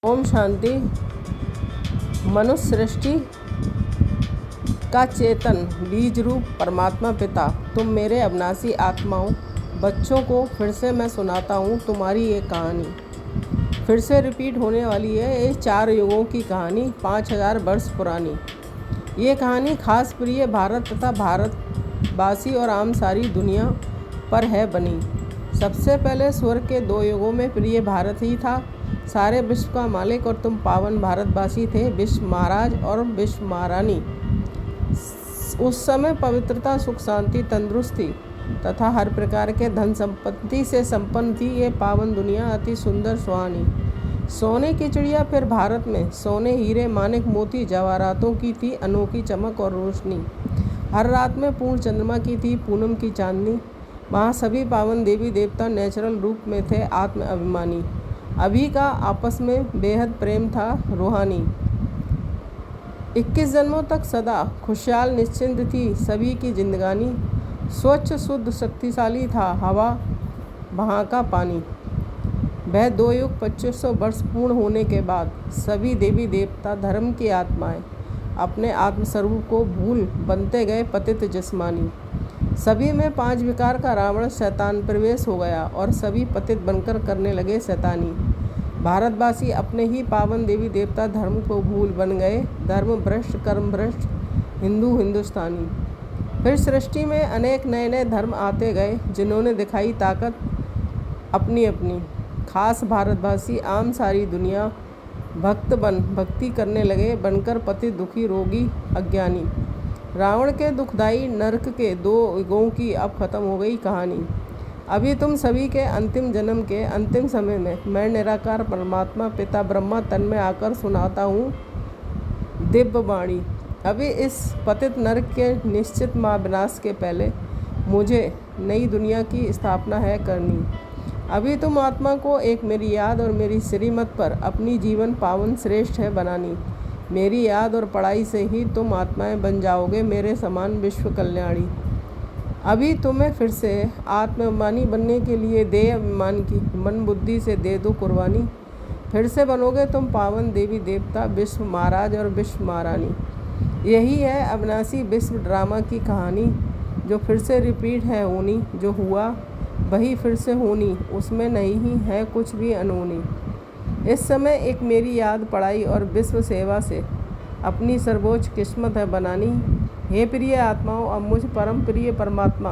ओम शांति। मनुष्य सृष्टि का चेतन बीज रूप परमात्मा पिता, तुम मेरे अविनाशी आत्माओं बच्चों को फिर से मैं सुनाता हूँ तुम्हारी ये कहानी। फिर से रिपीट होने वाली है ये 4 युगों की कहानी, 5000 वर्ष पुरानी। ये कहानी खास प्रिय भारत तथा भारतवासी और आम सारी दुनिया पर है बनी। सबसे पहले स्वर्ग के 2 युगों में प्रिय भारत ही था, सारे विश्व का मालिक, और तुम पावन भारतवासी थे, विश्व महाराज और विश्व महारानी। उस समय पवित्रता, सुख, शांति, तंदुरुस्ती तथा हर प्रकार के धन संपत्ति से संपन्न थी ये पावन दुनिया, अति सुंदर सुहानी। सोने की चिड़िया फिर भारत में सोने, हीरे, मानिक, मोती, जवाहरातों की थी अनोखी चमक और रोशनी। हर रात में पूर्ण चंद्रमा की थी पूनम की चांदनी। वहाँ सभी पावन देवी देवता नेचुरल रूप में थे, आत्म अभिमानी। अभी का आपस में बेहद प्रेम था रूहानी। 21 जन्मों तक सदा खुशहाल निश्चिंत थी सभी की जिंदगानी। स्वच्छ शुद्ध शक्तिशाली था हवा वहाँ का पानी। वह 2 युग 2500 वर्ष पूर्ण होने के बाद सभी देवी देवता धर्म की आत्माएं अपने आत्मस्वरूप को भूल बनते गए पतित जिस्मानी। सभी में 5 विकार का रावण शैतान प्रवेश हो गया और सभी पतित बनकर करने लगे शैतानी। भारतवासी अपने ही पावन देवी देवता धर्म को भूल बन गए, धर्म भ्रष्ट, कर्म भ्रष्ट, हिंदू हिंदुस्तानी। फिर सृष्टि में अनेक नए नए धर्म आते गए, जिन्होंने दिखाई ताकत अपनी अपनी। खास भारतवासी आम सारी दुनिया भक्त बन भक्ति करने लगे, बनकर पतित, दुखी, रोगी, अज्ञानी। रावण के दुखदायी नरक के 2 युगों की अब खत्म हो गई कहानी। अभी तुम सभी के अंतिम जन्म के अंतिम समय में मैं निराकार परमात्मा पिता ब्रह्मा तन में आकर सुनाता हूँ दिव्य वाणी। अभी इस पतित नरक के निश्चित महाविनाश के पहले मुझे नई दुनिया की स्थापना है करनी। अभी तुम आत्मा को एक मेरी याद और मेरी श्रीमत पर अपनी जीवन पावन श्रेष्ठ है बनानी। मेरी याद और पढ़ाई से ही तुम आत्माएं बन जाओगे मेरे समान विश्व कल्याणी। अभी तुम्हें फिर से आत्माभिमानी बनने के लिए दे अभिमान की मन बुद्धि से दे दो कुर्बानी। फिर से बनोगे तुम पावन देवी देवता, विश्व महाराज और विश्व महारानी। यही है अविनाशी विश्व ड्रामा की कहानी, जो फिर से रिपीट है होनी। जो हुआ वही फिर से होनी, उसमें नहीं ही है कुछ भी अनहोनी। इस समय एक मेरी याद, पढ़ाई और विश्व सेवा से अपनी सर्वोच्च किस्मत है बनानी। हे प्रिय आत्माओं, अब मुझ परम प्रिय परमात्मा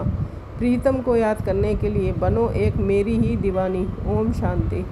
प्रीतम को याद करने के लिए बनो एक मेरी ही दीवानी। ओम शांति।